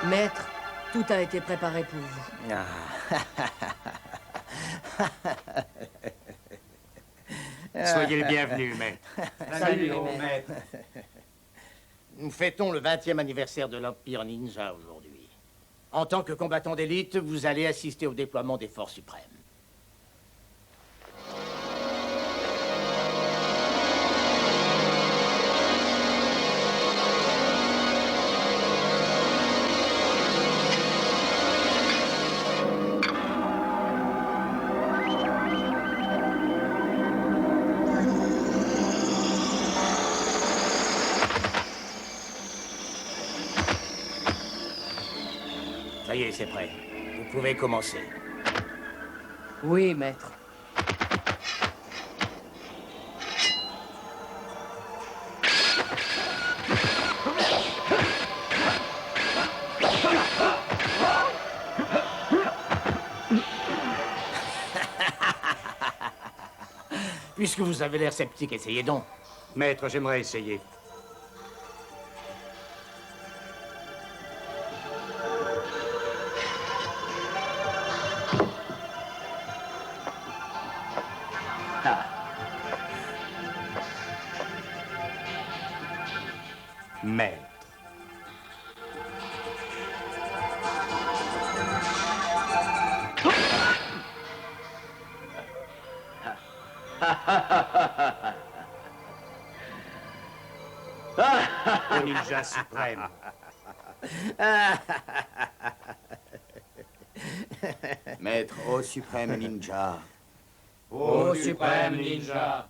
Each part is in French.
Maître, tout a été préparé pour vous. Soyez le bienvenu, maître. Salut, maître. Nous fêtons le 20e anniversaire de l'Empire Ninja aujourd'hui. En tant que combattant d'élite, vous allez assister au déploiement des forces suprêmes. Ça y est, c'est prêt. Vous pouvez commencer. Oui, maître. Puisque vous avez l'air sceptique, essayez donc. Maître, j'aimerais essayer. Maître. Au ninja suprême. Maître au suprême ninja. Ô suprême ninja.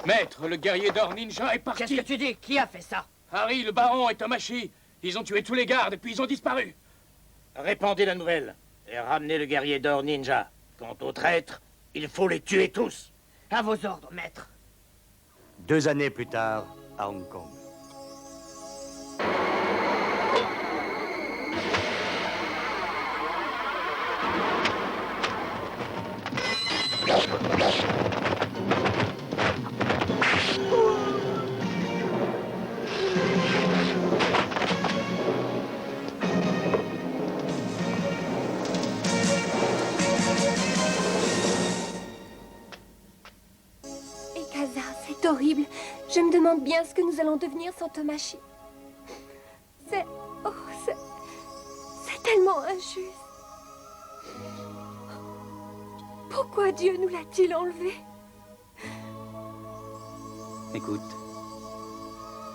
Maître, le guerrier d'or ninja est parti. Qu'est-ce que tu dis? Qui a fait ça? Harry, le baron et Tomashi. Ils ont tué tous les gardes et puis ils ont disparu. Répandez la nouvelle et ramenez le guerrier d'or ninja. Quant aux traîtres, il faut les tuer tous. À vos ordres, maître. 2 années plus tard, à Hong Kong. Je me demande bien ce que nous allons devenir sans Tomashi. C'est... Oh, c'est tellement injuste. Pourquoi Dieu nous l'a-t-il enlevé? Écoute,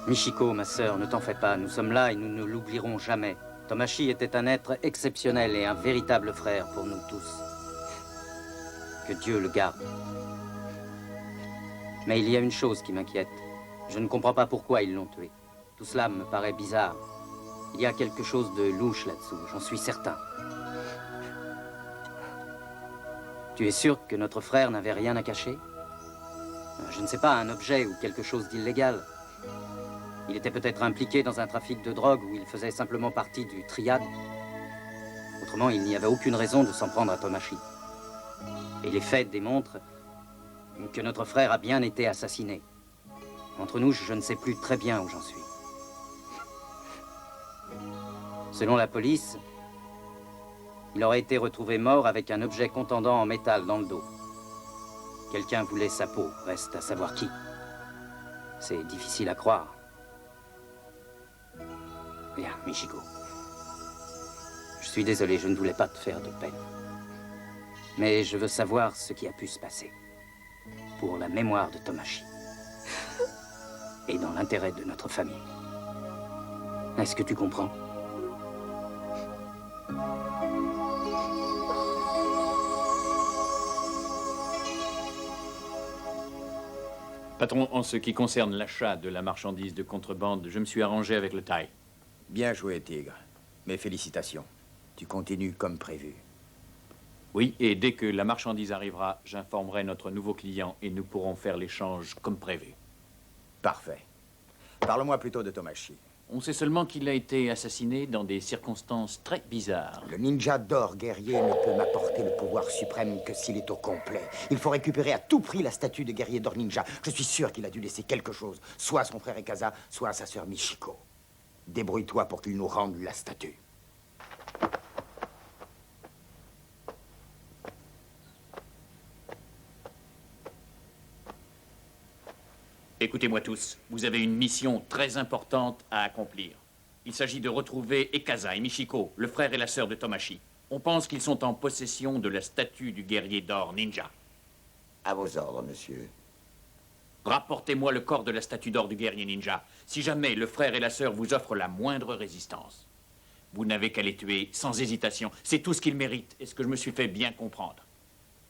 Michiko, ma sœur, ne t'en fais pas. Nous sommes là et nous ne l'oublierons jamais. Tomashi était un être exceptionnel et un véritable frère pour nous tous. Que Dieu le garde. Mais il y a une chose qui m'inquiète. Je ne comprends pas pourquoi ils l'ont tué. Tout cela me paraît bizarre. Il y a quelque chose de louche là-dessous, j'en suis certain. Tu es sûr que notre frère n'avait rien à cacher? Je ne sais pas, un objet ou quelque chose d'illégal. Il était peut-être impliqué dans un trafic de drogue ou il faisait simplement partie du triade. Autrement, il n'y avait aucune raison de s'en prendre à Tomashi. Et les faits démontrent que notre frère a bien été assassiné. Entre nous, je ne sais plus très bien où j'en suis. Selon la police, il aurait été retrouvé mort avec un objet contendant en métal dans le dos. Quelqu'un voulait sa peau, reste à savoir qui. C'est difficile à croire. Viens, Michiko. Je suis désolé, je ne voulais pas te faire de peine. Mais je veux savoir ce qui a pu se passer. Pour la mémoire de Tomashi. Et dans l'intérêt de notre famille. Est-ce que tu comprends? Patron, en ce qui concerne l'achat de la marchandise de contrebande, je me suis arrangé avec le Thaï. Bien joué, Tigre. Mes félicitations. Tu continues comme prévu. Oui, et dès que la marchandise arrivera, j'informerai notre nouveau client et nous pourrons faire l'échange comme prévu. Parfait. Parle-moi plutôt de Tomashi. On sait seulement qu'il a été assassiné dans des circonstances très bizarres. Le ninja d'or guerrier ne peut m'apporter le pouvoir suprême que s'il est au complet. Il faut récupérer à tout prix la statue de guerrier d'or ninja. Je suis sûr qu'il a dû laisser quelque chose, soit à son frère Ekaza, soit à sa sœur Michiko. Débrouille-toi pour qu'il nous rende la statue. Écoutez-moi tous, vous avez une mission très importante à accomplir. Il s'agit de retrouver Ekaza et Michiko, le frère et la sœur de Tomashi. On pense qu'ils sont en possession de la statue du guerrier d'or ninja. À vos ordres, monsieur. Rapportez-moi le corps de la statue d'or du guerrier ninja, si jamais le frère et la sœur vous offrent la moindre résistance. Vous n'avez qu'à les tuer sans hésitation. C'est tout ce qu'ils méritent. Est-ce que je me suis fait bien comprendre?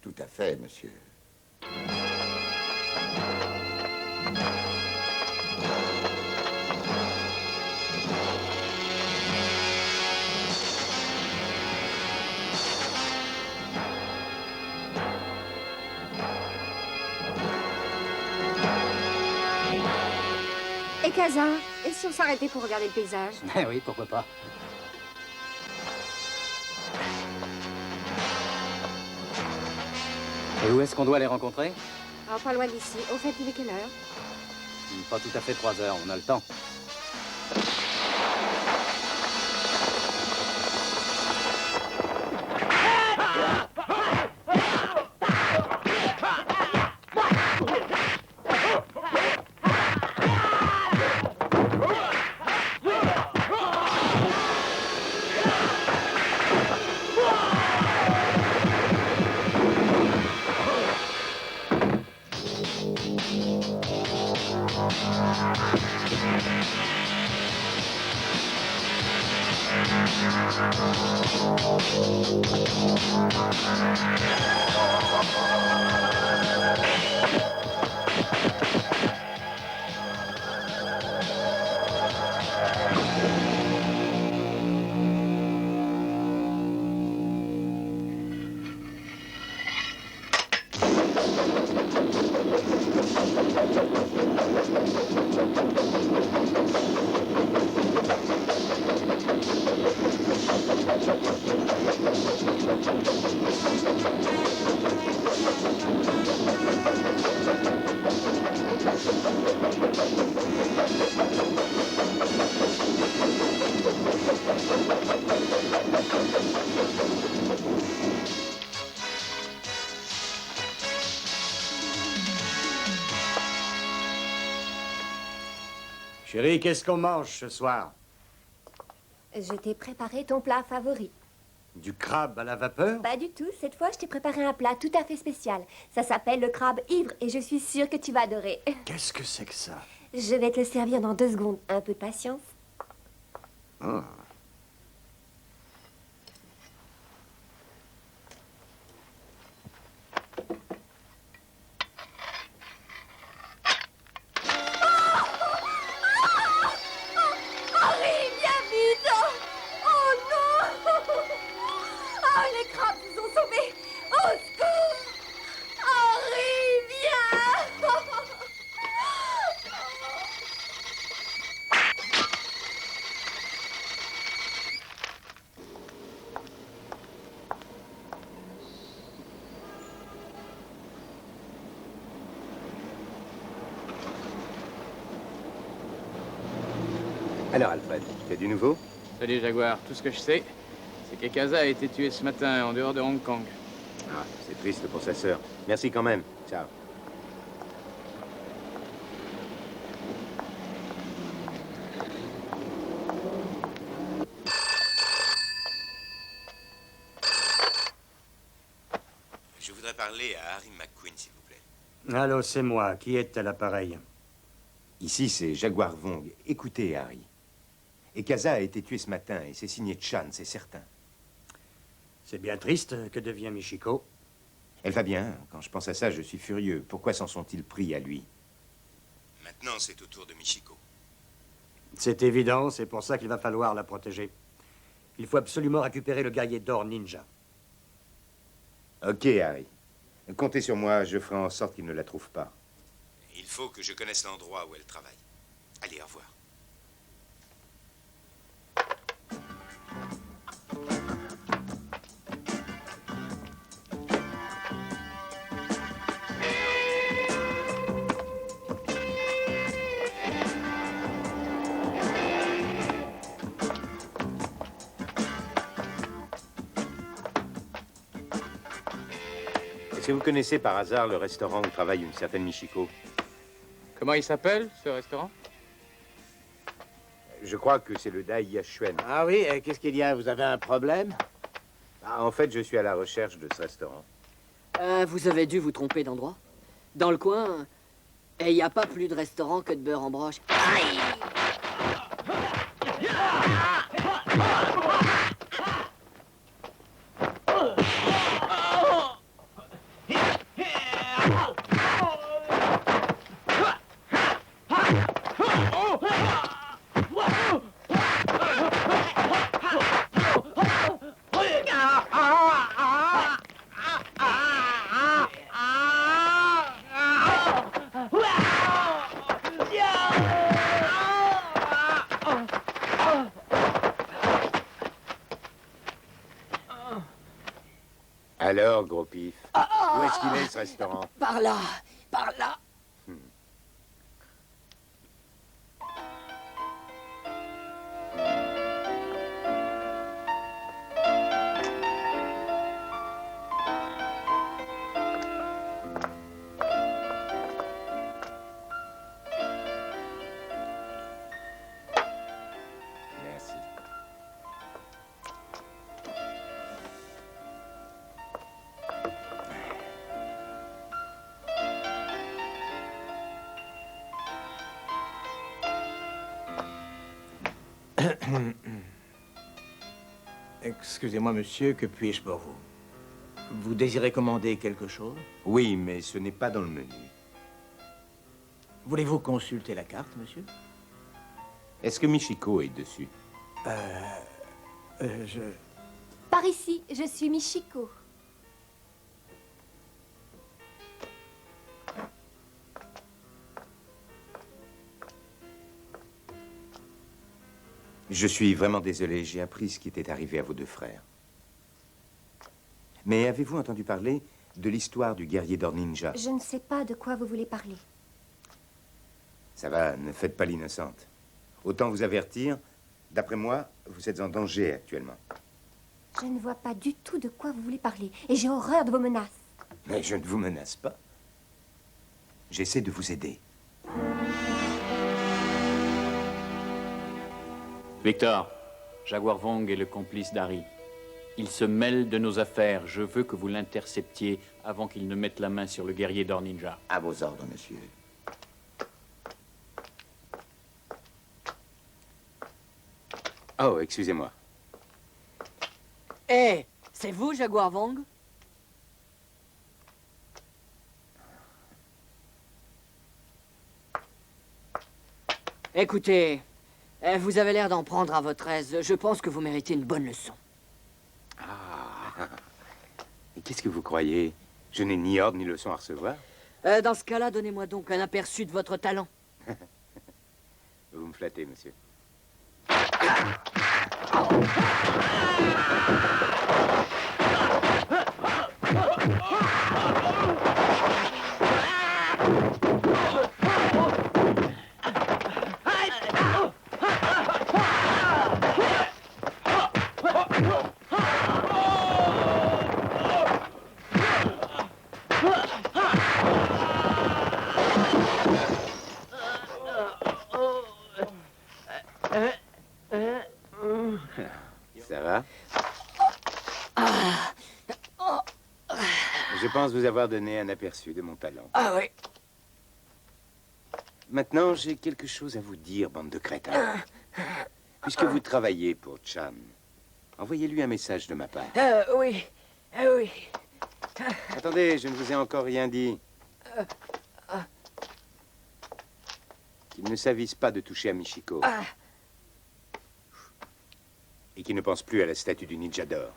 Tout à fait, monsieur. Et Kaza, et si on s'arrêtait pour regarder le paysage? Eh oui, pourquoi pas. Et où est-ce qu'on doit les rencontrer? Alors, pas loin d'ici. Au fait, il est quelle heure? Pas tout à fait 3 heures, on a le temps. Chérie, qu'est-ce qu'on mange ce soir? Je t'ai préparé ton plat favori. Du crabe à la vapeur? Pas du tout. Cette fois, je t'ai préparé un plat tout à fait spécial. Ça s'appelle le crabe ivre et je suis sûre que tu vas adorer. Qu'est-ce que c'est que ça? Je vais te le servir dans 2 secondes. Un peu de patience. Oh. Harry, viens vite! Oh non! Oh, les crabes se sont sauvés! Au secours! Harry, viens! Alors, Alfred, tu as du nouveau? Salut, Jaguar. Tout ce que je sais, c'est qu'Ekaza a été tué ce matin en dehors de Hong Kong. Ah, c'est triste pour sa sœur. Merci quand même. Ciao. Je voudrais parler à Harry McQueen, s'il vous plaît. Allô, c'est moi. Qui est à l'appareil? Ici, c'est Jaguar Vong. Écoutez, Harry. Ekaza a été tué ce matin et c'est signé Chan, c'est certain. C'est bien triste. Que devient Michiko? Elle va bien. Quand je pense à ça, je suis furieux. Pourquoi s'en sont-ils pris à lui? Maintenant, c'est au tour de Michiko. C'est évident, c'est pour ça qu'il va falloir la protéger. Il faut absolument récupérer le guerrier d'or ninja. Ok, Harry. Comptez sur moi, je ferai en sorte qu'il ne la trouve pas. Il faut que je connaisse l'endroit où elle travaille. Allez, au revoir. Est-ce que vous connaissez par hasard le restaurant où travaille une certaine Michiko? Comment il s'appelle, ce restaurant? Je crois que c'est le Dai Yashuen. Ah oui, qu'est-ce qu'il y a? Vous avez un problème? Ah, en fait, je suis à la recherche de ce restaurant. Vous avez dû vous tromper d'endroit. Dans le coin, il n'y a pas plus de restaurant que de beurre en broche. Aïe! Alors, gros pif, où est-ce qu'il est, ce restaurant? Par là, par là. Merci. Excusez-moi, monsieur, que puis-je pour vous? Vous désirez commander quelque chose? Oui, mais ce n'est pas dans le menu. Voulez-vous consulter la carte, monsieur? Est-ce que Michiko est dessus? Je... Par ici, je suis Michiko. Je suis vraiment désolé, j'ai appris ce qui était arrivé à vos 2 frères. Mais avez-vous entendu parler de l'histoire du guerrier d'or ninja? Je ne sais pas de quoi vous voulez parler. Ça va, ne faites pas l'innocente. Autant vous avertir, d'après moi, vous êtes en danger actuellement. Je ne vois pas du tout de quoi vous voulez parler. Et j'ai horreur de vos menaces. Mais je ne vous menace pas. J'essaie de vous aider. Victor, Jaguar Wong est le complice d'Harry. Il se mêle de nos affaires. Je veux que vous l'interceptiez avant qu'il ne mette la main sur le guerrier d'Or-Ninja. À vos ordres, monsieur. Oh, excusez-moi. Eh, c'est vous, Jaguar Wong? Écoutez, vous avez l'air d'en prendre à votre aise. Je pense que vous méritez une bonne leçon. Ah. Et qu'est-ce que vous croyez? Je n'ai ni ordre ni leçon à recevoir. Dans ce cas-là, donnez-moi donc un aperçu de votre talent. Vous me flattez, monsieur. Ça va? Je pense vous avoir donné un aperçu de mon talent. Ah oui. Maintenant, j'ai quelque chose à vous dire, bande de crétins. Puisque vous travaillez pour Chan, envoyez-lui un message de ma part. Oui. Oui. Attendez, je ne vous ai encore rien dit. Qu'il ne s'avise pas de toucher à Michiko. Et qu'il ne pense plus à la statue du ninja d'or.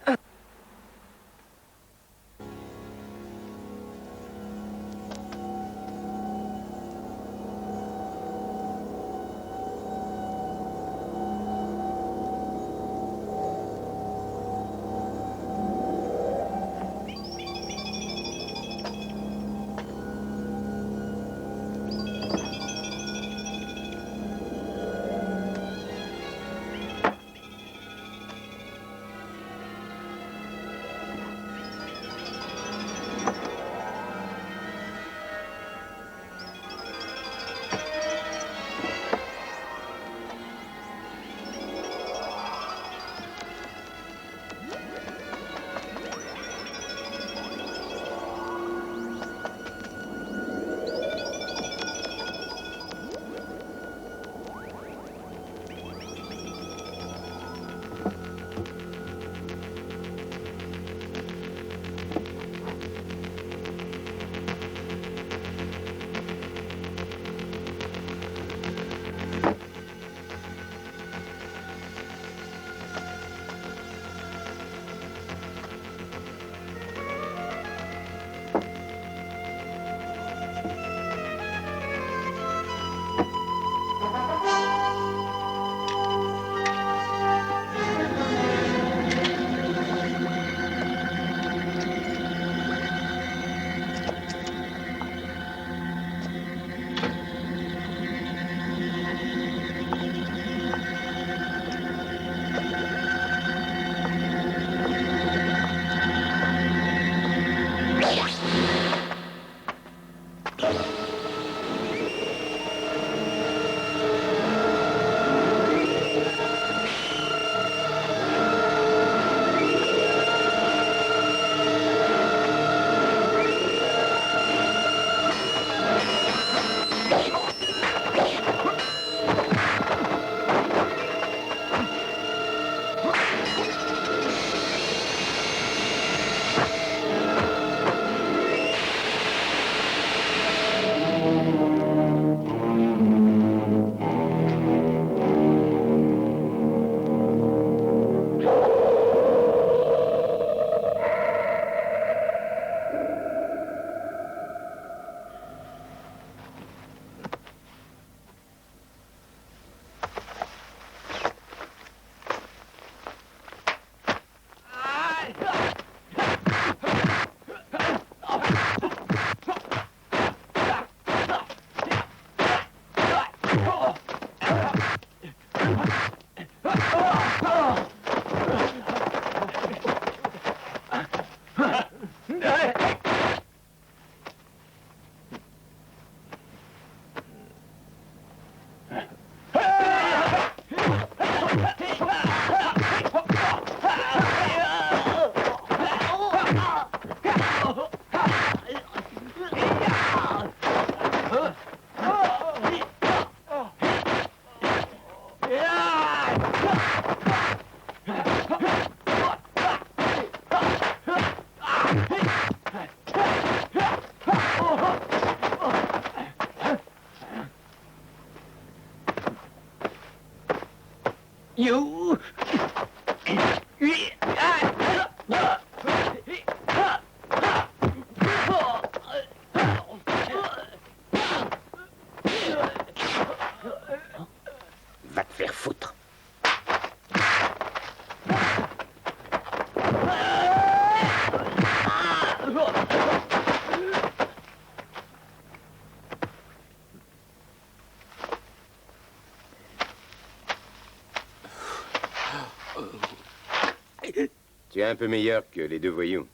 Tu es un peu meilleur que les deux voyous.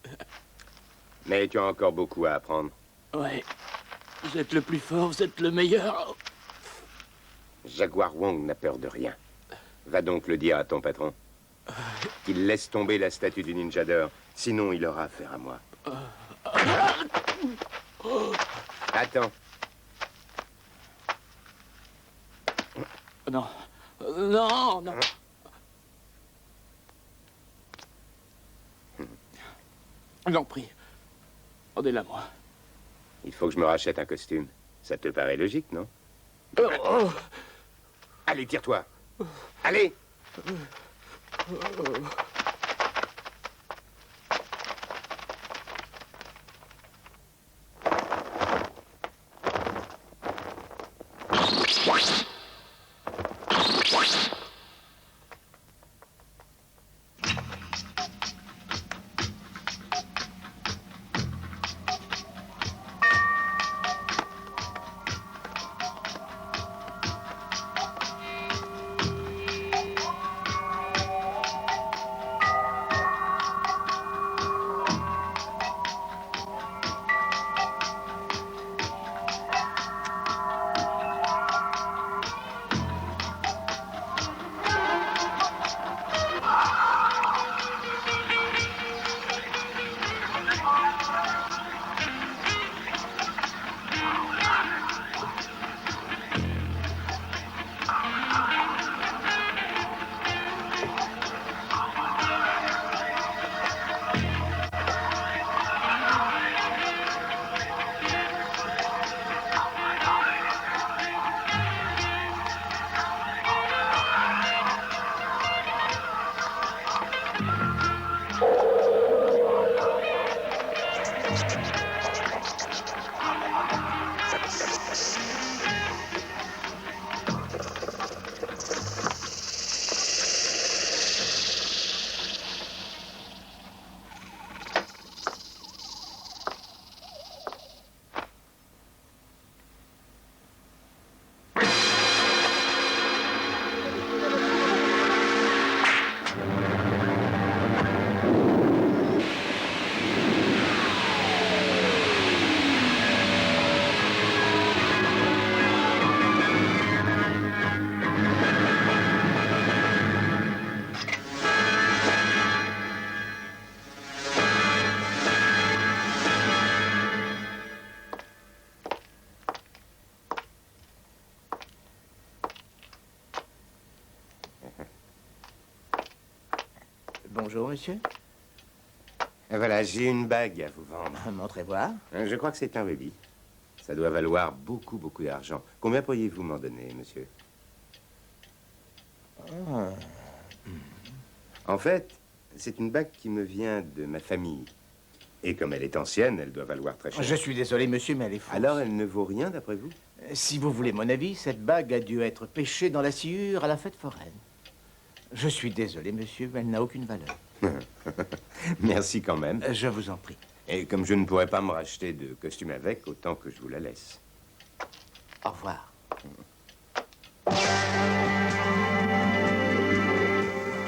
Mais tu as encore beaucoup à apprendre. Ouais. Vous êtes le plus fort, vous êtes le meilleur. Jaguar Wong n'a peur de rien. Va donc le dire à ton patron. Qu'il laisse tomber la statue du ninja d'or. Sinon, il aura affaire à moi. Attends. Non. Non, non. J'en prie. Rendez-la moi. Il faut que je me rachète un costume. Ça te paraît logique, non? Allez, tire-toi. Allez! Bonjour, monsieur. Voilà, j'ai une bague à vous vendre. Montrez voir. Je crois que c'est un rubis. Ça doit valoir beaucoup, beaucoup d'argent. Combien pourriez-vous m'en donner, monsieur? En fait, c'est une bague qui me vient de ma famille. Et comme elle est ancienne, elle doit valoir très cher. Je suis désolé, monsieur, mais elle est fausse. Alors, elle ne vaut rien, d'après vous? Si vous voulez mon avis, cette bague a dû être pêchée dans la sciure à la fête foraine. Je suis désolé, monsieur, mais elle n'a aucune valeur. Merci quand même. Je vous en prie. Et comme je ne pourrais pas me racheter de costume avec, autant que je vous la laisse. Au revoir.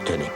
Tenez.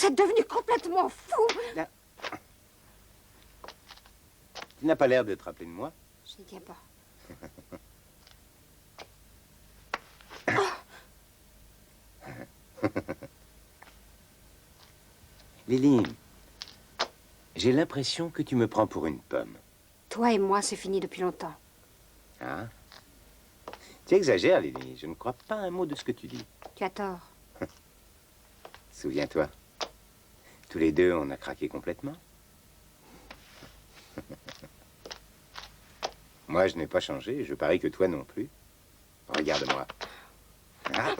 Vous êtes devenu complètement fou. Tu n'as pas l'air de te rappeler de moi. Je n'y tiens pas. Lily, j'ai l'impression que tu me prends pour une pomme. Toi et moi, c'est fini depuis longtemps. Ah? Tu exagères, Lily. Je ne crois pas un mot de ce que tu dis. Tu as tort. Souviens-toi, tous les deux, on a craqué complètement. Moi, je n'ai pas changé, et je parie que toi non plus. Regarde-moi. Ah.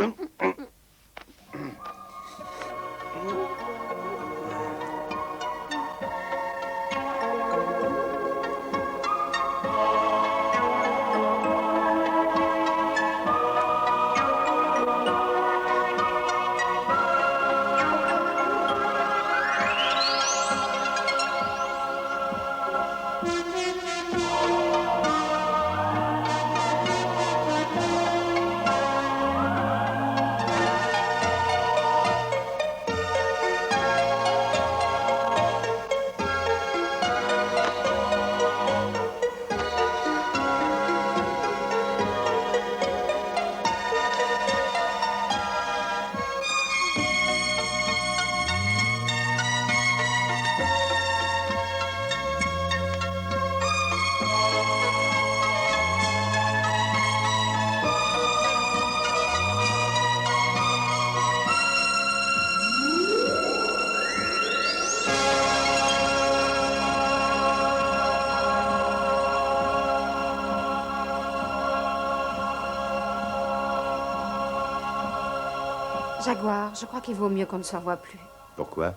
Jaguar, je crois qu'il vaut mieux qu'on ne se revoie plus. Pourquoi?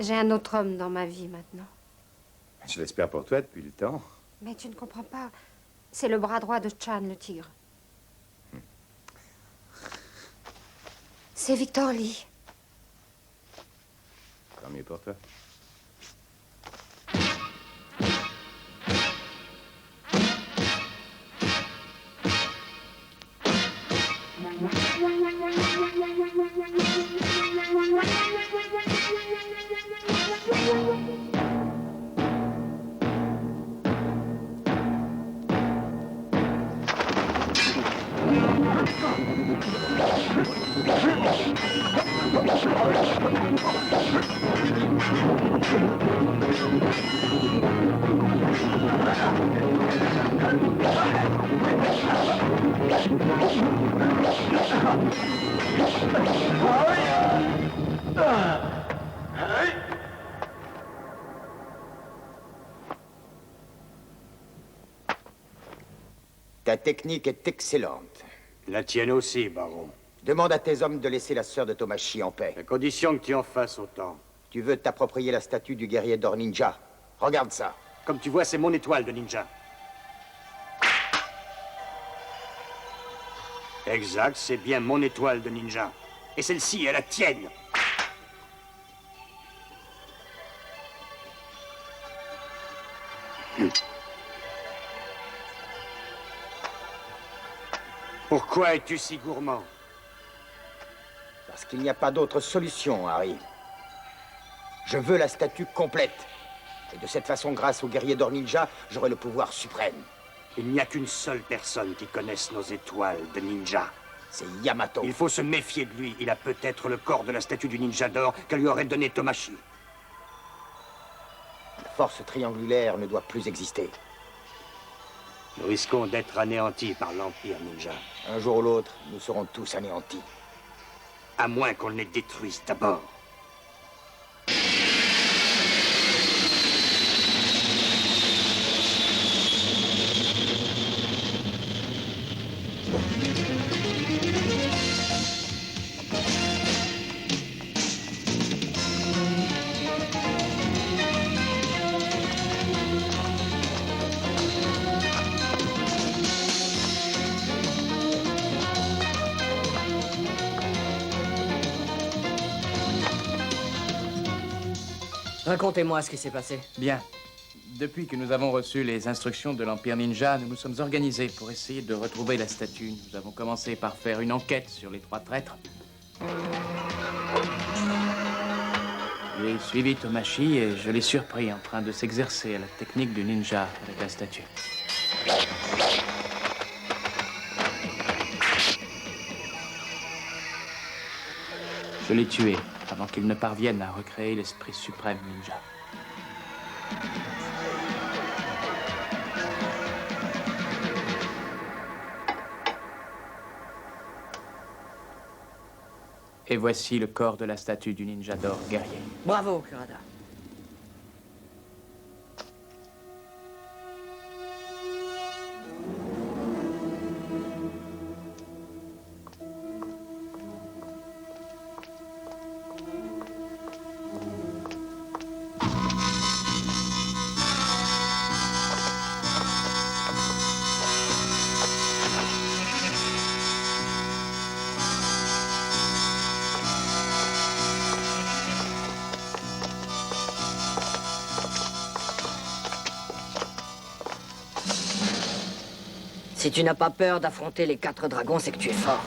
J'ai un autre homme dans ma vie maintenant. Je l'espère pour toi depuis le temps. Mais tu ne comprends pas. C'est le bras droit de Chan, le tigre. C'est Victor Lee. Tant mieux pour toi. Ta technique est excellente. La tienne aussi, baron. Demande à tes hommes de laisser la sœur de Tomashi en paix. À condition que tu en fasses autant. Tu veux t'approprier la statue du guerrier d'or ninja. Regarde ça. Comme tu vois, c'est mon étoile de ninja. Exact, c'est bien mon étoile de ninja. Et celle-ci est la tienne. Pourquoi es-tu si gourmand? Parce qu'il n'y a pas d'autre solution, Harry. Je veux la statue complète. Et de cette façon, grâce au guerrier d'or ninja, j'aurai le pouvoir suprême. Il n'y a qu'une seule personne qui connaisse nos étoiles de ninja. C'est Yamato. Il faut se méfier de lui. Il a peut-être le corps de la statue du ninja d'or que lui aurait donné Tomashi. La force triangulaire ne doit plus exister. Nous risquons d'être anéantis par l'Empire Ninja. Un jour ou l'autre, nous serons tous anéantis. À moins qu'on les détruise d'abord. Racontez-moi ce qui s'est passé. Bien. Depuis que nous avons reçu les instructions de l'Empire Ninja, nous nous sommes organisés pour essayer de retrouver la statue. Nous avons commencé par faire une enquête sur les 3 traîtres. J'ai suivi Tomashi et je l'ai surpris en train de s'exercer à la technique du ninja avec la statue. Je l'ai tué avant qu'il ne parvienne à recréer l'esprit suprême ninja. Et voici le corps de la statue du ninja d'or guerrier. Bravo, Kurada. Si tu n'as pas peur d'affronter les 4 dragons, c'est que tu es fort.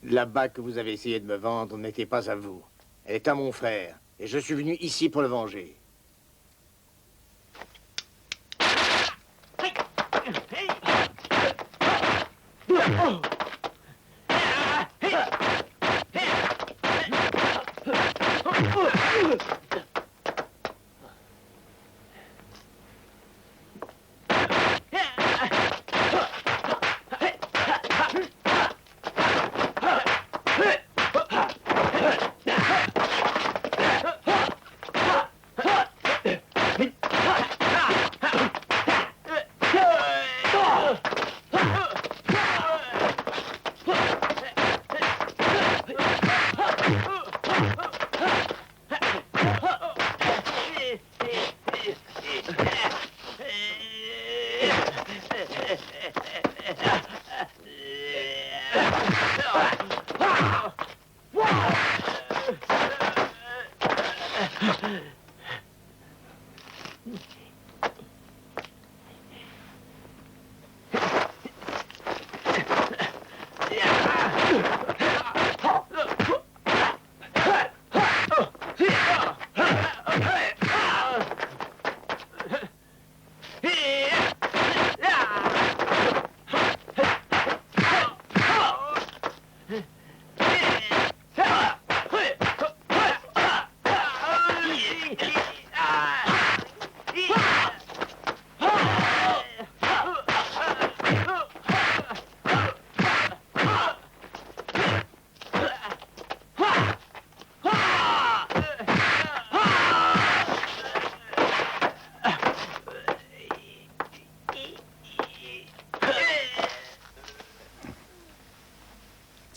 La bague que vous avez essayé de me vendre n'était pas à vous. Elle est à mon frère. Et je suis venu ici pour le venger.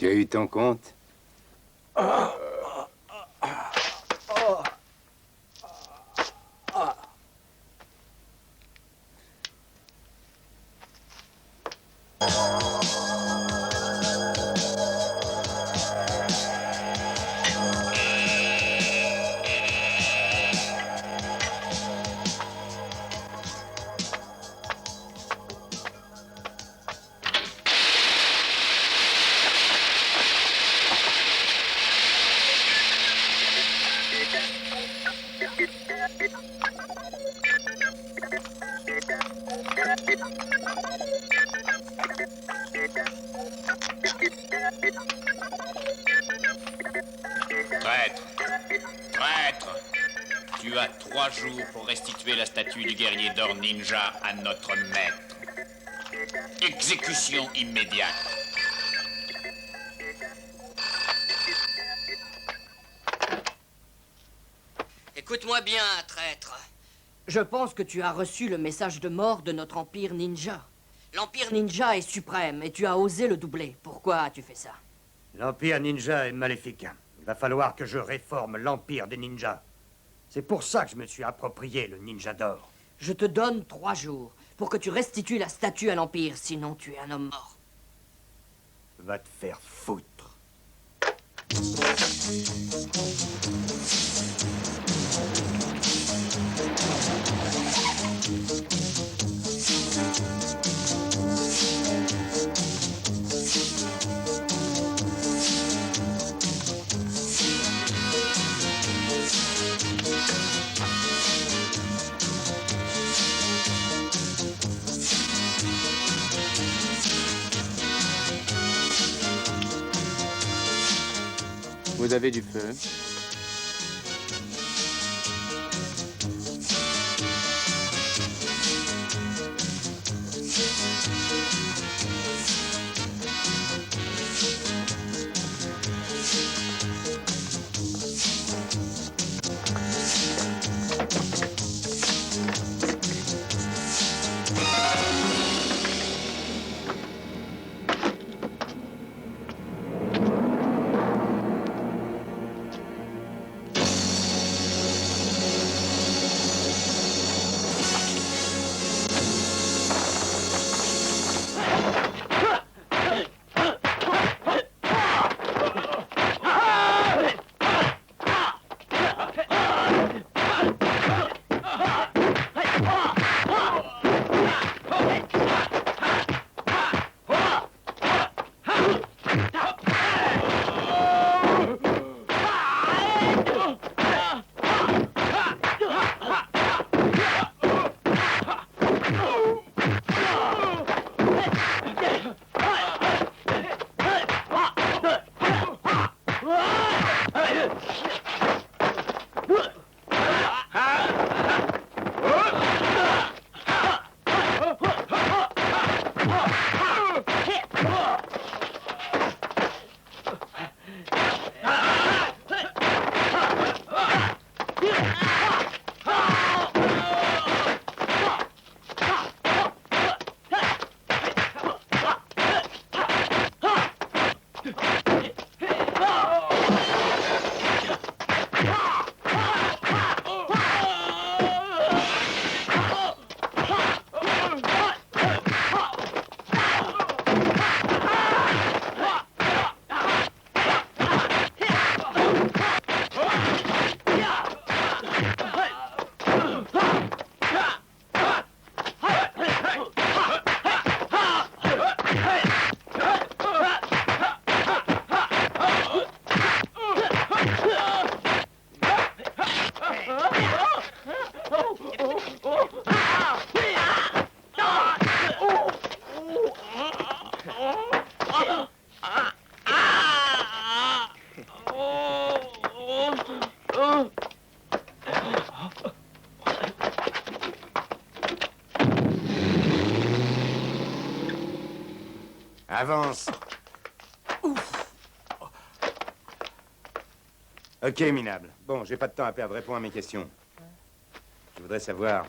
Tu as eu ton compte? traître. Traître! Tu as 3 jours pour restituer la statue du guerrier d'or ninja à notre maître. Exécution immédiate. Écoute-moi bien, traître. Je pense que tu as reçu le message de mort de notre empire ninja. L'empire ninja est suprême et tu as osé le doubler. Pourquoi as-tu fait ça? L'Empire ninja est maléfique. Il va falloir que je réforme l'Empire des ninjas. C'est pour ça que je me suis approprié le ninja d'or. Je te donne 3 jours pour que tu restitues la statue à l'Empire, sinon tu es un homme mort. Va te faire foutre. Vous avez du feu. Avance. Ok, minable. Bon, j'ai pas de temps à perdre. Réponds à mes questions. Je voudrais savoir...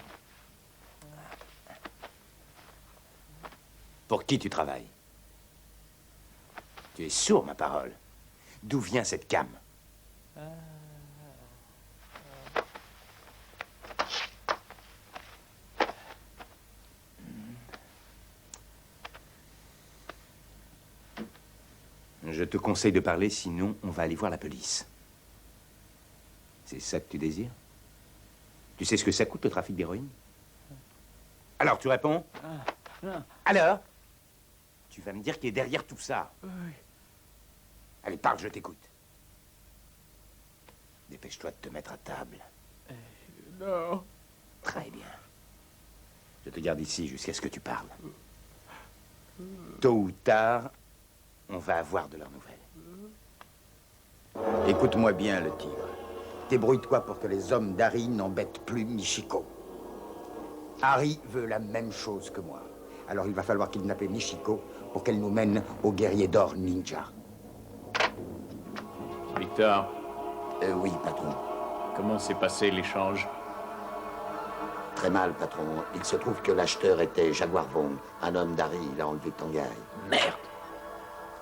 Pour qui tu travailles? Tu es sourd, ma parole. D'où vient cette came? Je te conseille de parler, sinon on va aller voir la police. C'est ça que tu désires? Tu sais ce que ça coûte, le trafic d'héroïne? Alors, tu réponds? Non. Alors? Tu vas me dire qui est derrière tout ça? Oui. Allez, parle, je t'écoute. Dépêche-toi de te mettre à table. Non. Très bien. Je te garde ici jusqu'à ce que tu parles. Tôt ou tard, on va avoir de leurs nouvelles. Écoute-moi bien, le tigre. Débrouille-toi pour que les hommes d'Harry n'embêtent plus Michiko. Harry veut la même chose que moi. Alors il va falloir kidnapper Michiko pour qu'elle nous mène au guerrier d'or ninja. Victor. Oui, patron. Comment s'est passé l'échange? Très mal, patron. Il se trouve que l'acheteur était Jaguar Bond, un homme d'Harry. Il a enlevé Tanguy. Merde!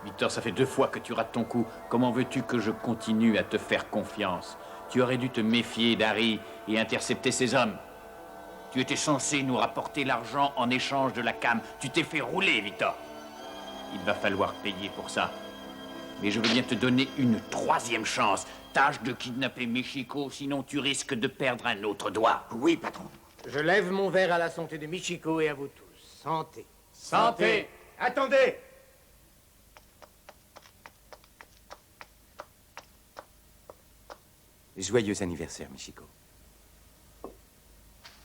Victor, ça fait 2 fois que tu rates ton coup. Comment veux-tu que je continue à te faire confiance? Tu aurais dû te méfier d'Harry et intercepter ses hommes. Tu étais censé nous rapporter l'argent en échange de la cam. Tu t'es fait rouler, Victor. Il va falloir payer pour ça. Mais je veux bien te donner une 3e chance. Tâche de kidnapper Michiko, sinon tu risques de perdre un autre doigt. Oui, patron. Je lève mon verre à la santé de Michiko et à vous tous. Santé. Santé. Attendez. Joyeux anniversaire, Michiko.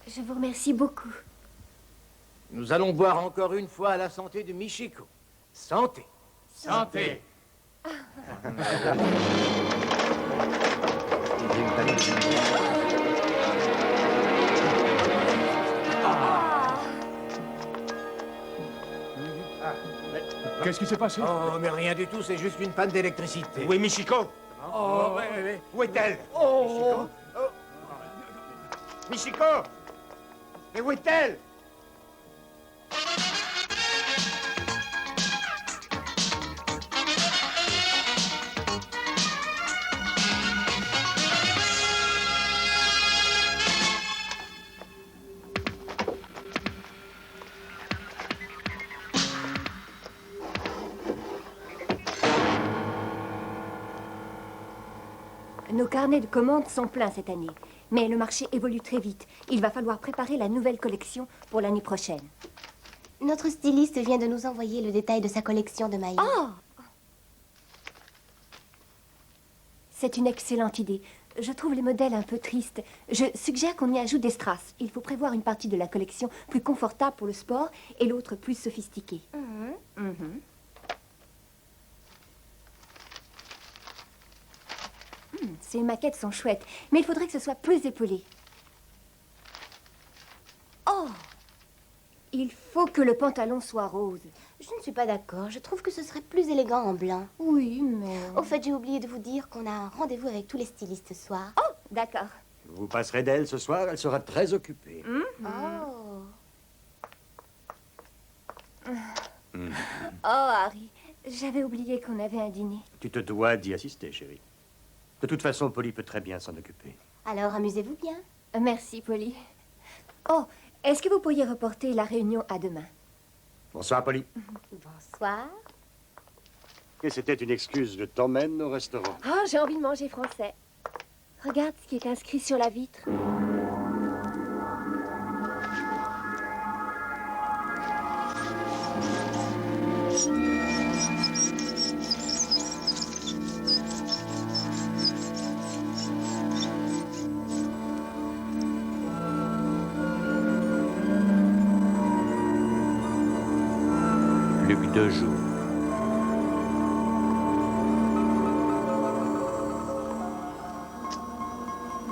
Je vous remercie beaucoup. Nous allons boire encore une fois à la santé de Michiko. Santé. Santé. Qu'est-ce qui s'est passé? Oh, mais rien du tout, c'est juste une panne d'électricité. Oui, Michiko. Oh, oui. Où est-elle? Oh. Michiko. Michiko. Mais où est-elle? Nos carnets de commandes sont pleins cette année. Mais le marché évolue très vite. Il va falloir préparer la nouvelle collection pour l'année prochaine. Notre styliste vient de nous envoyer le détail de sa collection de maillots. Oh! C'est une excellente idée. Je trouve les modèles un peu tristes. Je suggère qu'on y ajoute des strass. Il faut prévoir une partie de la collection plus confortable pour le sport et l'autre plus sophistiquée. Ces maquettes sont chouettes, mais il faudrait que ce soit plus épaulé. Oh! Il faut que le pantalon soit rose. Je ne suis pas d'accord. Je trouve que ce serait plus élégant en blanc. Oui, mais... Au fait, j'ai oublié de vous dire qu'on a un rendez-vous avec tous les stylistes ce soir. Oh, d'accord. Vous passerez d'elle ce soir, elle sera très occupée. Oh. Oh, Harry, j'avais oublié qu'on avait un dîner. Tu te dois d'y assister, chérie. De toute façon, Polly peut très bien s'en occuper. Alors, amusez-vous bien. Merci, Polly. Oh, est-ce que vous pourriez reporter la réunion à demain? Bonsoir, Polly. Bonsoir. Et c'était une excuse, je t'emmène au restaurant. Oh, j'ai envie de manger français. Regarde ce qui est inscrit sur la vitre. Plus que 2 jours.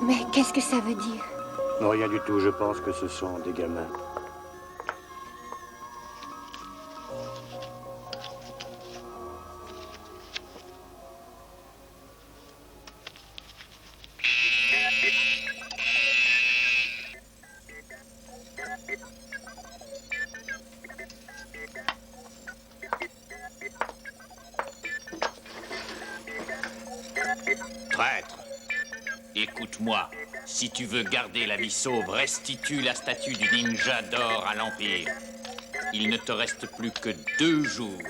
Mais qu'est-ce que ça veut dire? Non, rien du tout, je pense que ce sont des gamins. Traître, écoute-moi. Si tu veux garder la vie sauve, restitue la statue du ninja d'or à l'Empire. Il ne te reste plus que 2 jours.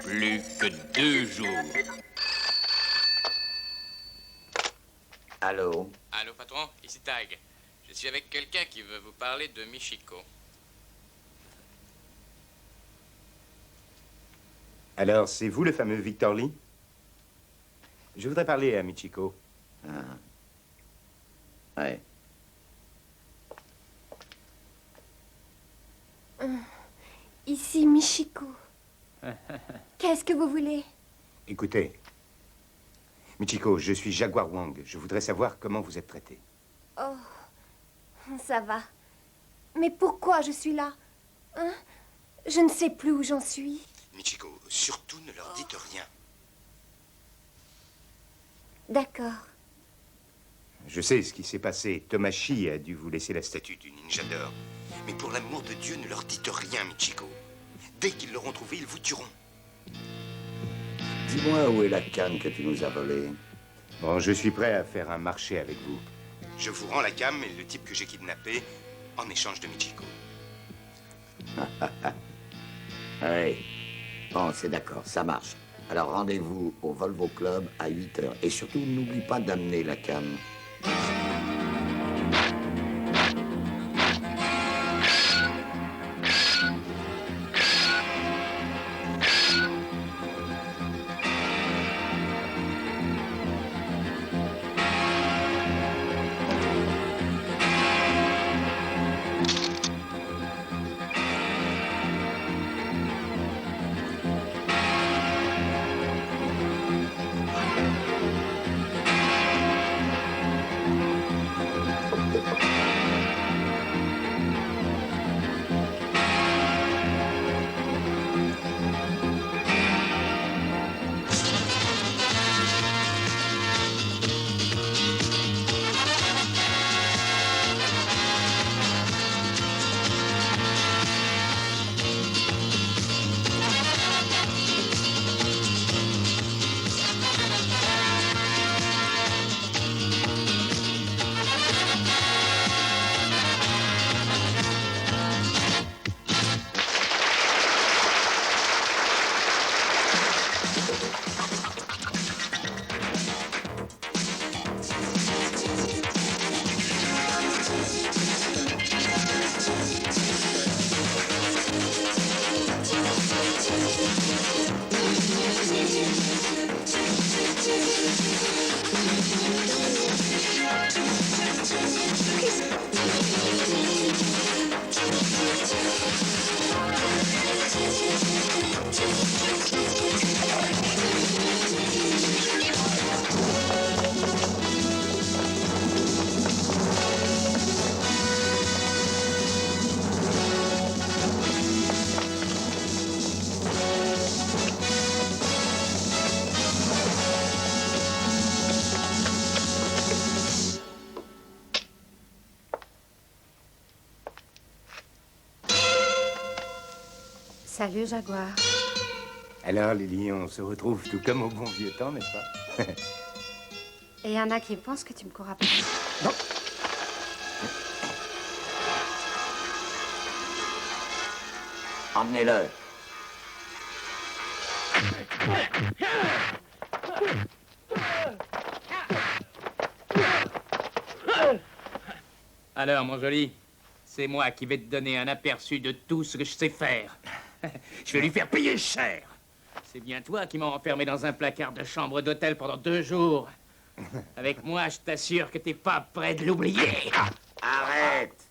Plus que 2 jours. Allô? Allô, patron, ici Tag. Je suis avec quelqu'un qui veut vous parler de Michiko. Alors, c'est vous le fameux Victor Lee? Je voudrais parler à Michiko. Ouais. Ici, Michiko. Qu'est-ce que vous voulez? Écoutez, Michiko, je suis Jaguar Wong. Je voudrais savoir comment vous êtes traité. Oh, ça va. Mais pourquoi je suis là? Hein? Je ne sais plus où j'en suis. Michiko, surtout ne leur dites rien. D'accord. Je sais ce qui s'est passé. Tomashi a dû vous laisser la statue du ninja. J'adore. Mais pour l'amour de Dieu, ne leur dites rien, Michiko. Dès qu'ils l'auront trouvé, ils vous tueront. Dis-moi où est la canne que tu nous as volée. Bon, je suis prêt à faire un marché avec vous. Je vous rends la cam et le type que j'ai kidnappé en échange de Michiko. Oui. Bon, c'est d'accord, ça marche. Alors rendez-vous au Volvo Club à 8 h. Et surtout, n'oublie pas d'amener la canne. Salut, Jaguar. Alors, Lily, on se retrouve tout comme au bon vieux temps, n'est-ce pas? Et il y en a qui pensent que tu me cours après. Non. Emmenez-le. Alors, mon joli, c'est moi qui vais te donner un aperçu de tout ce que je sais faire. Je vais lui faire payer cher. C'est bien toi qui m'as enfermé dans un placard de chambre d'hôtel pendant 2 jours. Avec moi, je t'assure que t'es pas prêt de l'oublier. Arrête!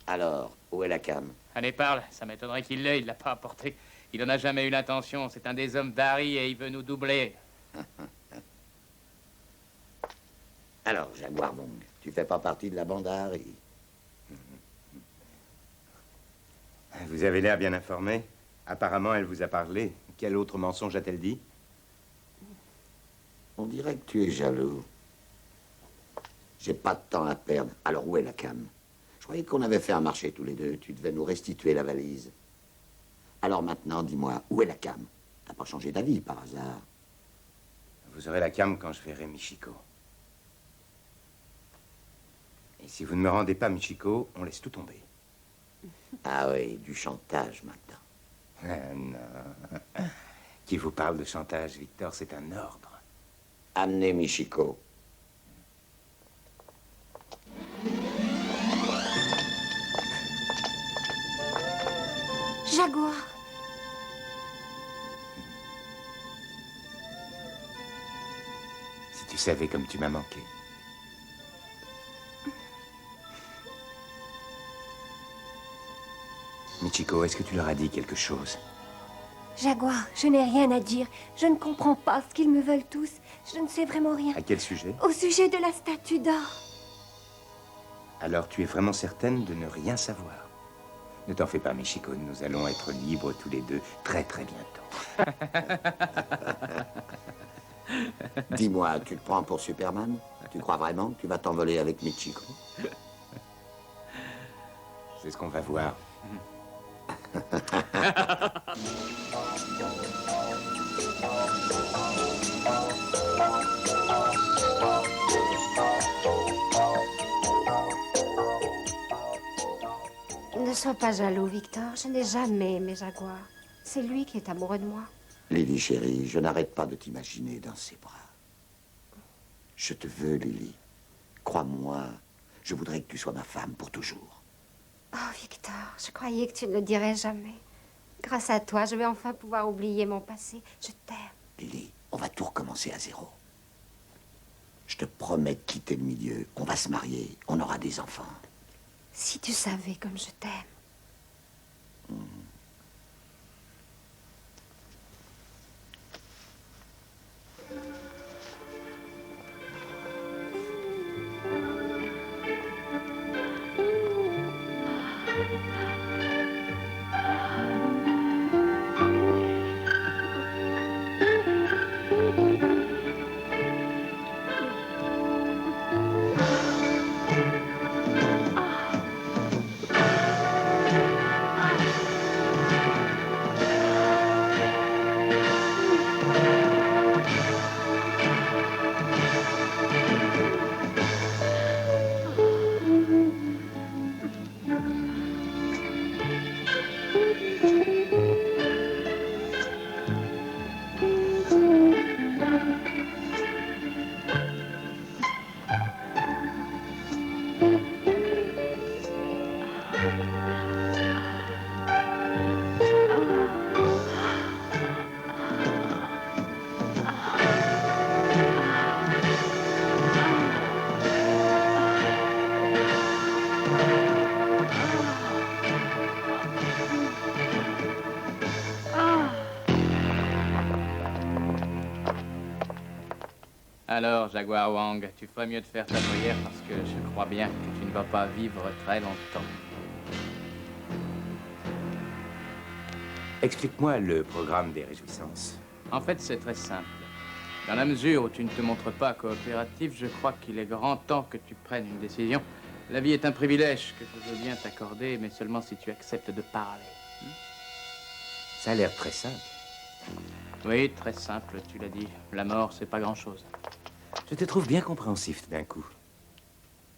Alors, où est la cam? Allez, parle. Ça m'étonnerait qu'il l'ait. Il l'a pas apporté. Il en a jamais eu l'intention. C'est un des hommes d'Harry et il veut nous doubler. Alors, Jaguar Wong, tu fais pas partie de la bande à Harry. Vous avez l'air bien informé. Apparemment, elle vous a parlé. Quel autre mensonge a-t-elle dit? On dirait que tu es jaloux. J'ai pas de temps à perdre. Alors, où est la cam? Je croyais qu'on avait fait un marché tous les deux. Tu devais nous restituer la valise. Alors maintenant, dis-moi, où est la cam? T'as pas changé d'avis par hasard? Vous aurez la cam quand je verrai Michiko. Et si vous ne me rendez pas Michiko, on laisse tout tomber. Ah oui, du chantage maintenant. Ah non. Qui vous parle de chantage, Victor? C'est un ordre. Amenez Michiko. Jaguar. Si tu savais comme tu m'as manqué. Michiko, est-ce que tu leur as dit quelque chose? Jaguar, je n'ai rien à dire. Je ne comprends pas ce qu'ils me veulent tous. Je ne sais vraiment rien. À quel sujet? Au sujet de la statue d'or. Alors tu es vraiment certaine de ne rien savoir? Ne t'en fais pas, Michiko, nous allons être libres tous les deux très très bientôt. Dis-moi, tu te prends pour Superman? Tu crois vraiment que tu vas t'envoler avec Michiko? C'est ce qu'on va voir. Ne sois pas jaloux, Victor. Je n'ai jamais aimé Jaguar. C'est lui qui est amoureux de moi. Lily, chérie, je n'arrête pas de t'imaginer dans ses bras. Je te veux, Lily. Crois-moi, je voudrais que tu sois ma femme pour toujours. Oh, Victor, je croyais que tu ne le dirais jamais. Grâce à toi, je vais enfin pouvoir oublier mon passé. Je t'aime. Lily, on va tout recommencer à zéro. Je te promets de quitter le milieu. On va se marier. On aura des enfants. Si tu savais comme je t'aime. Alors, Jaguar Wang, tu ferais mieux de faire ta prière parce que je crois bien que tu ne vas pas vivre très longtemps. Explique-moi le programme des réjouissances. En fait, c'est très simple. Dans la mesure où tu ne te montres pas coopératif, je crois qu'il est grand temps que tu prennes une décision. La vie est un privilège que je veux bien t'accorder, mais seulement si tu acceptes de parler. Ça a l'air très simple. Oui, très simple, tu l'as dit. La mort, c'est pas grand-chose. Je te trouve bien compréhensif d'un coup.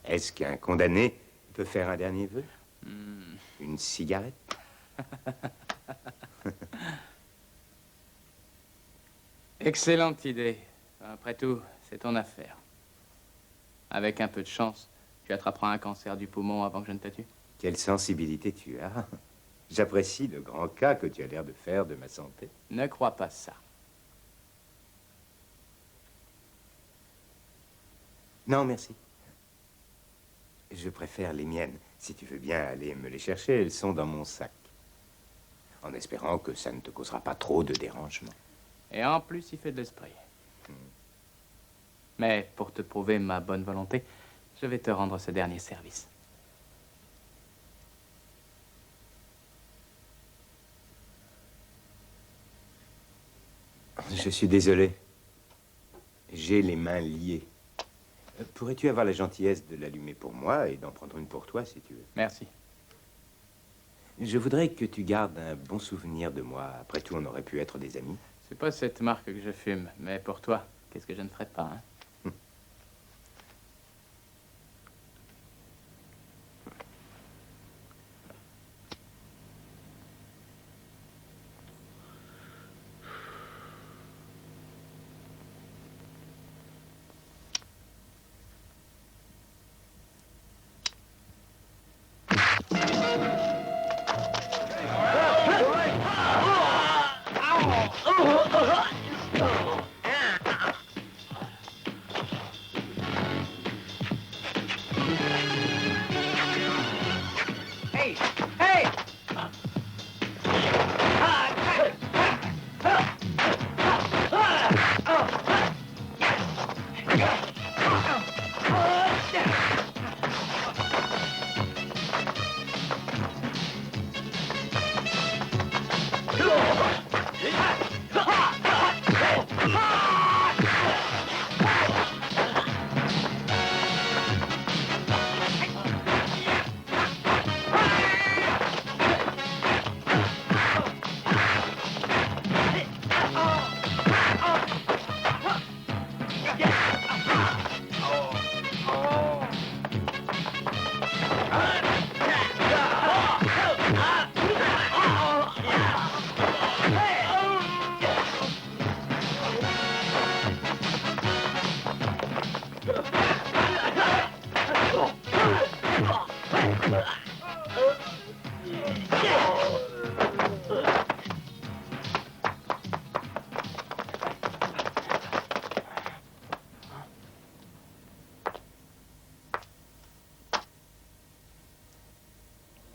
Est-ce qu'un condamné peut faire un dernier vœu? Une cigarette? Excellente idée. Après tout, c'est ton affaire. Avec un peu de chance, tu attraperas un cancer du poumon avant que je ne te tue. Quelle sensibilité tu as. J'apprécie le grand cas que tu as l'air de faire de ma santé. Ne crois pas ça. Non, merci. Je préfère les miennes. Si tu veux bien aller me les chercher, elles sont dans mon sac. En espérant que ça ne te causera pas trop de dérangement. Et en plus, il fait de l'esprit. Mais pour te prouver ma bonne volonté, je vais te rendre ce dernier service. Je suis désolé. J'ai les mains liées. Pourrais-tu avoir la gentillesse de l'allumer pour moi et d'en prendre une pour toi, si tu veux? Merci. Je voudrais que tu gardes un bon souvenir de moi. Après tout, on aurait pu être des amis. C'est pas cette marque que je fume, mais pour toi, qu'est-ce que je ne ferais pas, hein?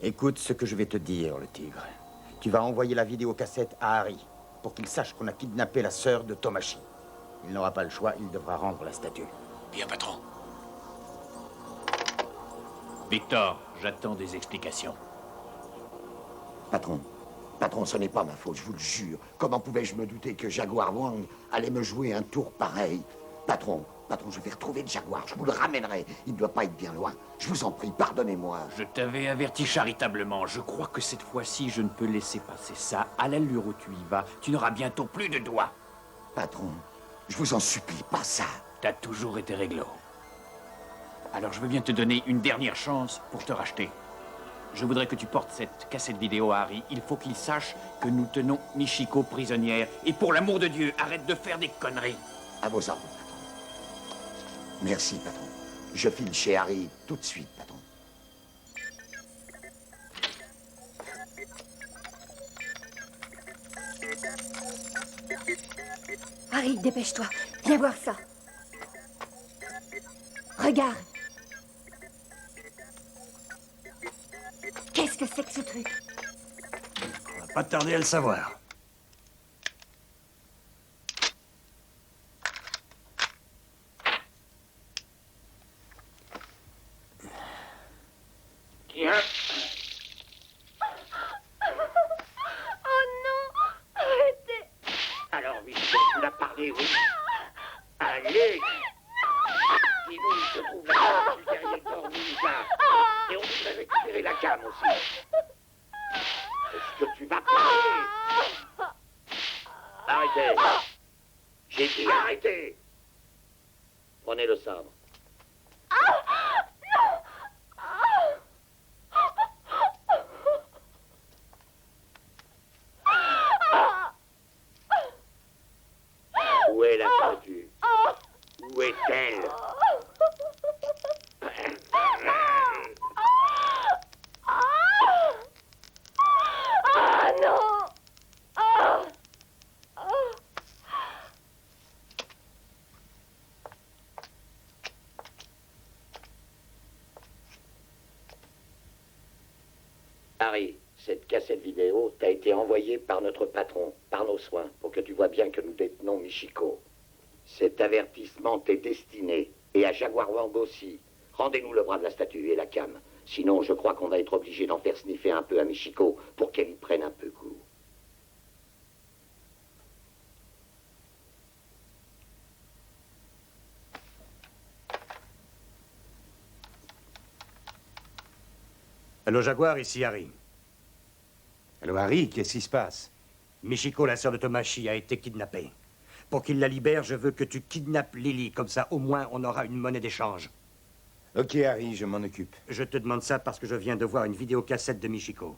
Écoute ce que je vais te dire, le tigre. Tu vas envoyer la vidéocassette à Harry pour qu'il sache qu'on a kidnappé la sœur de Tomashi. Il n'aura pas le choix, il devra rendre la statue. Bien, patron. Victor, j'attends des explications. Patron, ce n'est pas ma faute, je vous le jure. Comment pouvais-je me douter que Jaguar Wang allait me jouer un tour pareil? Patron, je vais retrouver le Jaguar, je vous le ramènerai. Il ne doit pas être bien loin. Je vous en prie, pardonnez-moi. Je t'avais averti charitablement. Je crois que cette fois-ci, je ne peux laisser passer ça. À l'allure où tu y vas, tu n'auras bientôt plus de doigts. Patron, je vous en supplie, pas ça. T'as toujours été réglo. Alors je veux bien te donner une dernière chance pour te racheter. Je voudrais que tu portes cette cassette vidéo à Harry. Il faut qu'il sache que nous tenons Michiko prisonnière. Et pour l'amour de Dieu, arrête de faire des conneries. À vos ordres, patron. Merci, patron. Je file chez Harry tout de suite, patron. Harry, dépêche-toi. Viens voir ça. Regarde. Qu'est-ce que c'est que ce truc? On va pas tarder à le savoir. Tiens. Oh non! Arrêtez! Alors, Michel, tu l'as parlé, oui. Allez! Dis-nous, il se trouve la cam du guerrier Dorninja. Et on voudrait récupérer la cam aussi. Est-ce que tu vas parler? Arrêtez! J'ai dit arrêtez! Prenez le sabre. Où est la statue? Où est-elle? Ah non! Harry, cette cassette vidéo t'a été envoyée par notre patron, par nos soins, pour que tu vois bien que nous détenons Michiko. Cet avertissement t'est destiné, et à Jaguar Wang aussi. Rendez-nous le bras de la statue et la cam. Sinon, je crois qu'on va être obligé d'en faire sniffer un peu à Michiko pour qu'elle y prenne un peu goût. Allô, Jaguar, ici Harry. Allô, Harry, qu'est-ce qui se passe? Michiko, la sœur de Tomashi, a été kidnappée. Pour qu'il la libère, je veux que tu kidnappes Lily. Comme ça, au moins, on aura une monnaie d'échange. Ok, Harry, je m'en occupe. Je te demande ça parce que je viens de voir une vidéocassette de Michiko.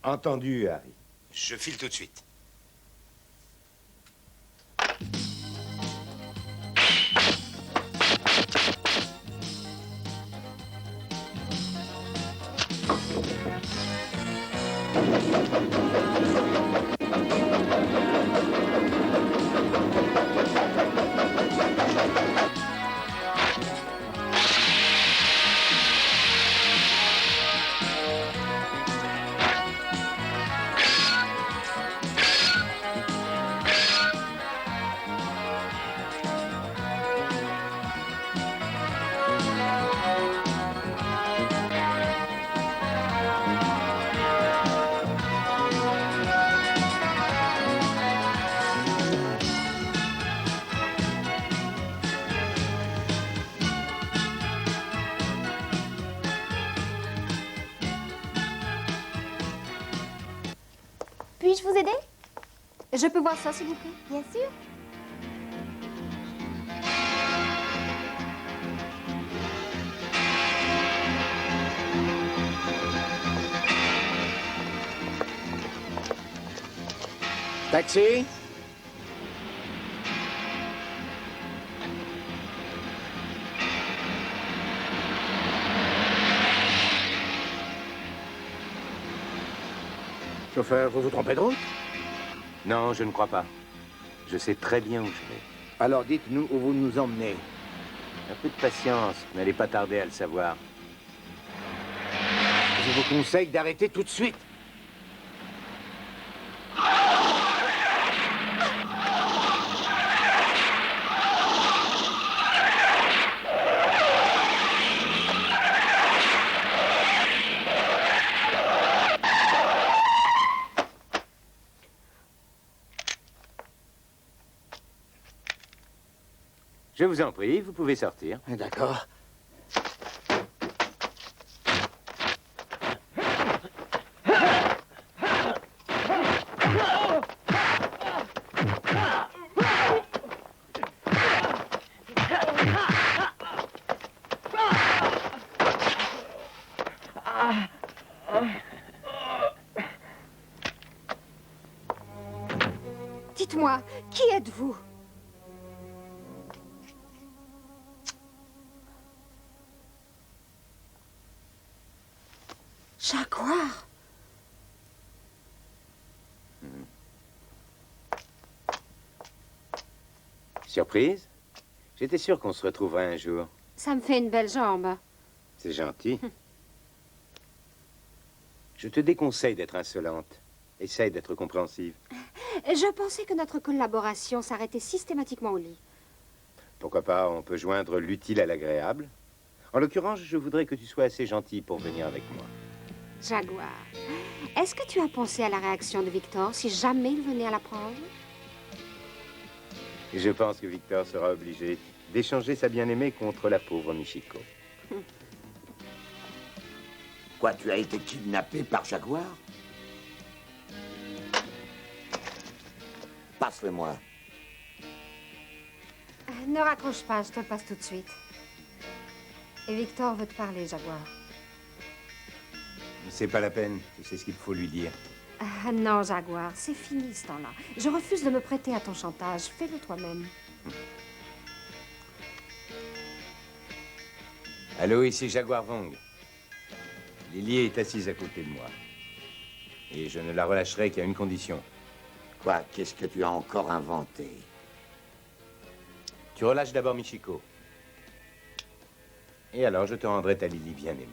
Entendu, Harry. Je file tout de suite. Puis-je vous aider? Je peux voir ça, s'il vous plaît? Bien sûr. Taxi? Chauffeur, vous vous trompez de route? Non, je ne crois pas. Je sais très bien où je vais. Alors dites-nous où vous nous emmenez. Un peu de patience, vous n'allez pas tarder à le savoir. Je vous conseille d'arrêter tout de suite. Je vous en prie, vous pouvez sortir. D'accord. Dites-moi, qui êtes-vous? Jaguar. Surprise? J'étais sûr qu'on se retrouverait un jour. Ça me fait une belle jambe. C'est gentil. Je te déconseille d'être insolente. Essaye d'être compréhensive. Je pensais que notre collaboration s'arrêtait systématiquement au lit. Pourquoi pas, on peut joindre l'utile à l'agréable. En l'occurrence, je voudrais que tu sois assez gentil pour venir avec moi. Jaguar, est-ce que tu as pensé à la réaction de Victor si jamais il venait à la prendre? Je pense que Victor sera obligé d'échanger sa bien-aimée contre la pauvre Michiko. Quoi, tu as été kidnappé par Jaguar? Passe-le-moi. Ne raccroche pas, je te le passe tout de suite. Et Victor veut te parler, Jaguar. C'est pas la peine, tu sais ce qu'il faut lui dire. Ah, non, Jaguar, c'est fini ce temps-là. Je refuse de me prêter à ton chantage. Fais-le toi-même. Allô, ici Jaguar Vong. Lily est assise à côté de moi. Et je ne la relâcherai qu'à une condition. Quoi, qu'est-ce que tu as encore inventé? Tu relâches d'abord Michiko. Et alors, je te rendrai ta Lily bien-aimée.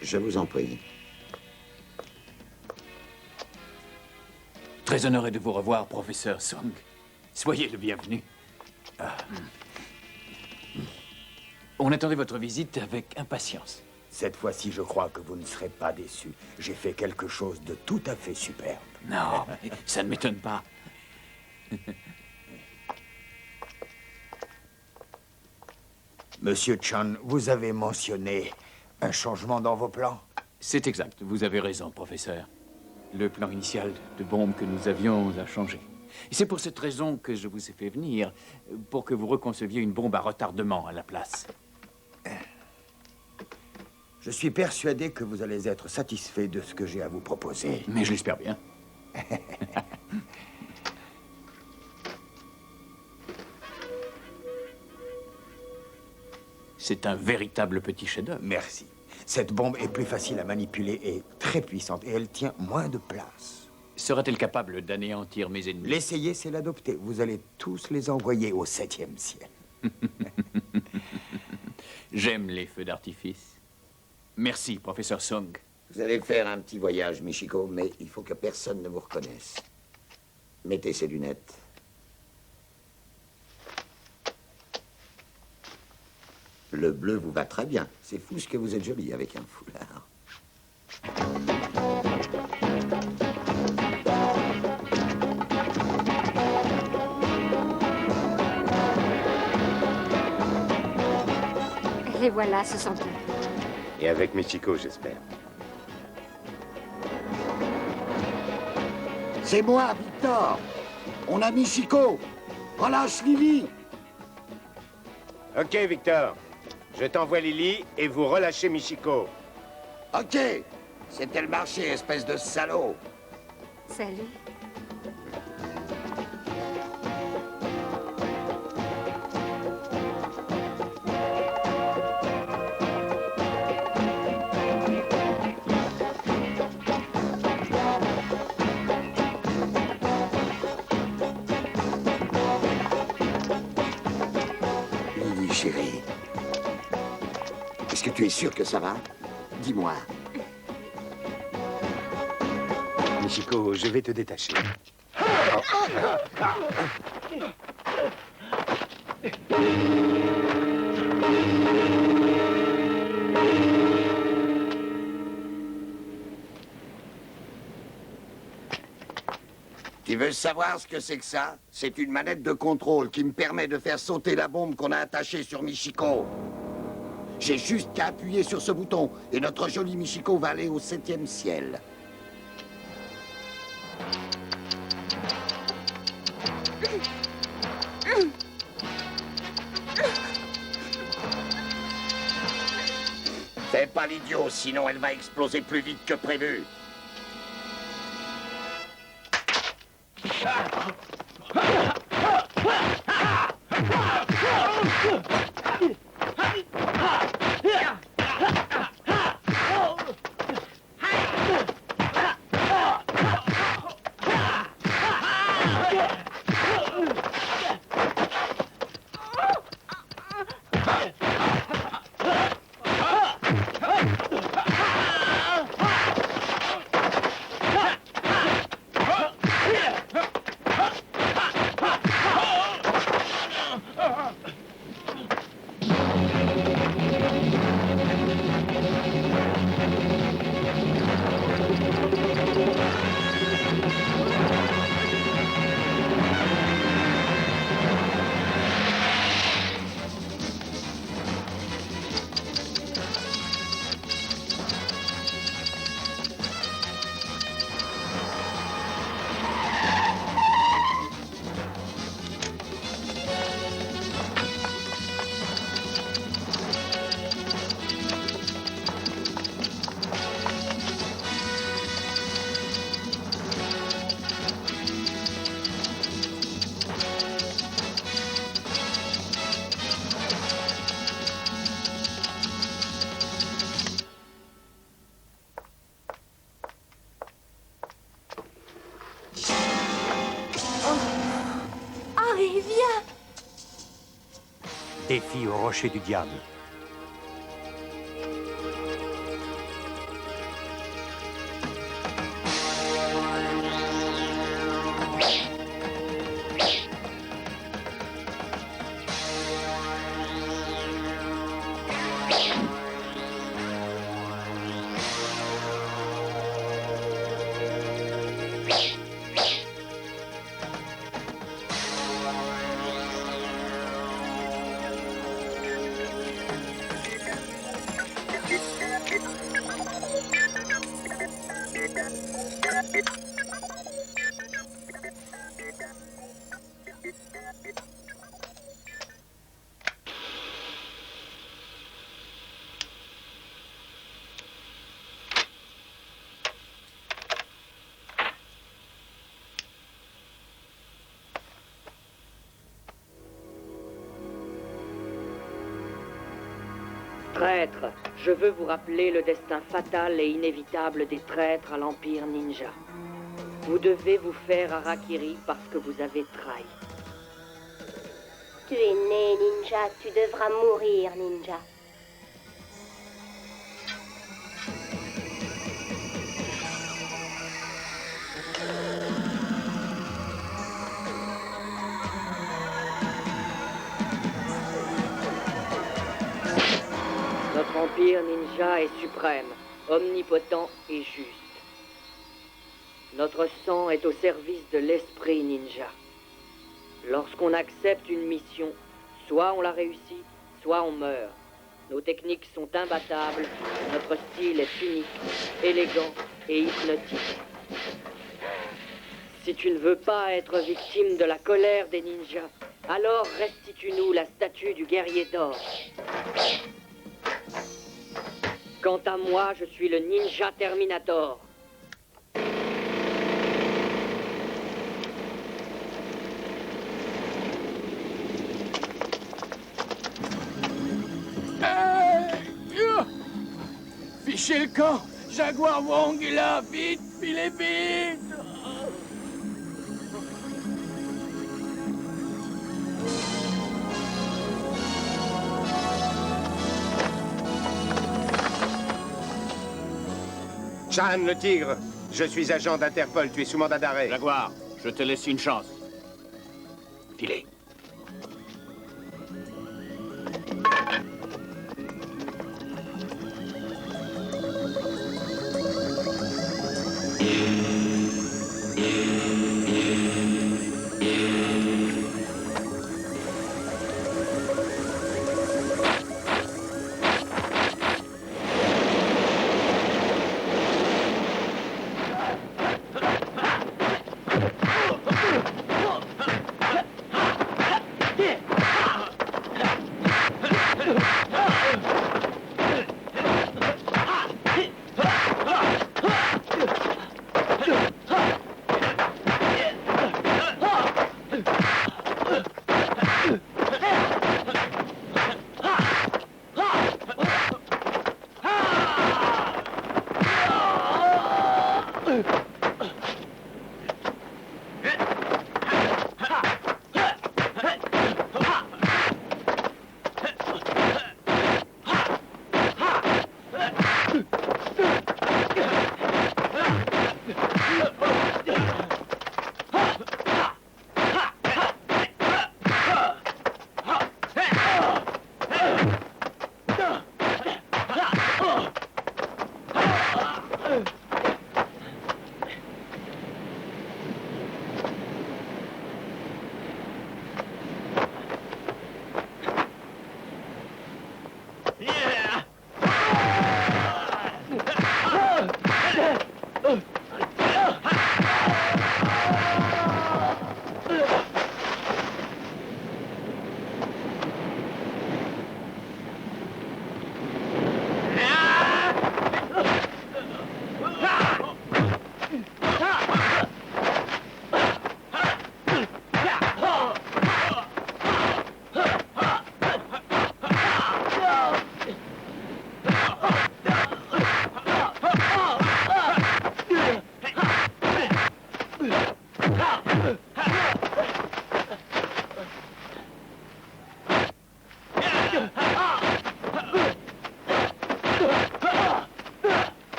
Je vous en prie. Très honoré de vous revoir, professeur Song. Soyez le bienvenu. On attendait votre visite avec impatience. Cette fois-ci, je crois que vous ne serez pas déçus. J'ai fait quelque chose de tout à fait superbe. Non, ça ne m'étonne pas. Monsieur Chan, vous avez mentionné un changement dans vos plans? C'est exact, vous avez raison, professeur. Le plan initial de bombe que nous avions a changé. C'est pour cette raison que je vous ai fait venir, pour que vous reconceviez une bombe à retardement à la place. Je suis persuadé que vous allez être satisfait de ce que j'ai à vous proposer. Mais je l'espère bien. C'est un véritable petit chef-d'œuvre. Merci. Cette bombe est plus facile à manipuler et très puissante, et elle tient moins de place. Sera-t-elle capable d'anéantir mes ennemis? L'essayer, c'est l'adopter. Vous allez tous les envoyer au 7e ciel. J'aime les feux d'artifice. Merci, professeur Song. Vous allez faire un petit voyage, Michiko, mais il faut que personne ne vous reconnaisse. Mettez ces lunettes. Le bleu vous va très bien. C'est fou ce que vous êtes jolie avec un foulard. Les voilà, ce sont eux. Et avec Michiko, j'espère. C'est moi, Victor. On a Michiko. Relâche Lily. Ok, Victor. Je t'envoie Lily et vous relâchez Michiko. Ok. C'était le marché, espèce de salaud. Salut. Oui, chérie. Est-ce que tu es sûr que ça va? Dis-moi. Michiko, je vais te détacher. Tu veux savoir ce que c'est que ça? C'est une manette de contrôle qui me permet de faire sauter la bombe qu'on a attachée sur Michiko. J'ai juste qu'à appuyer sur ce bouton et notre joli Michiko va aller au 7e ciel. Fais pas l'idiot, sinon elle va exploser plus vite que prévu. Défi au rocher du diable. Traîtres, je veux vous rappeler le destin fatal et inévitable des traîtres à l'Empire Ninja. Vous devez vous faire harakiri parce que vous avez trahi. Tu es né ninja, tu devras mourir ninja. Notre Empire Ninja est suprême, omnipotent et juste. Notre sang est au service de l'esprit ninja. Lorsqu'on accepte une mission, soit on la réussit, soit on meurt. Nos techniques sont imbattables, notre style est unique, élégant et hypnotique. Si tu ne veux pas être victime de la colère des ninjas, alors restitue-nous la statue du guerrier d'or. Quant à moi, je suis le Ninja Terminator. Fichez le camp! Jaguar Wong est là! Vite! Filez vite! Chan, le tigre. Je suis agent d'Interpol, tu es sous mandat d'arrêt. Jaguar, je te laisse une chance. Filez.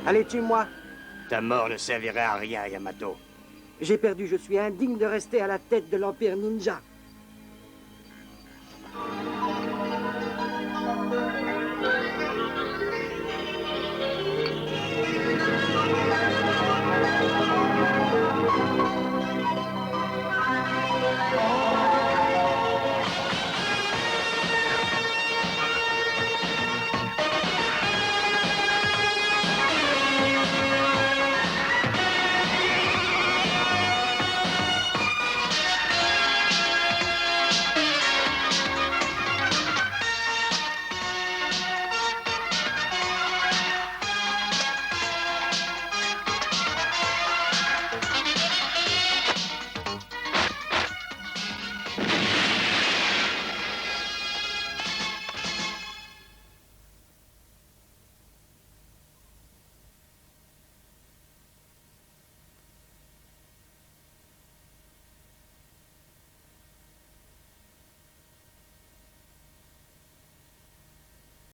Allez, tue-moi. Ta mort ne servirait à rien, Yamato. J'ai perdu, je suis indigne de rester à la tête de l'Empire Ninja.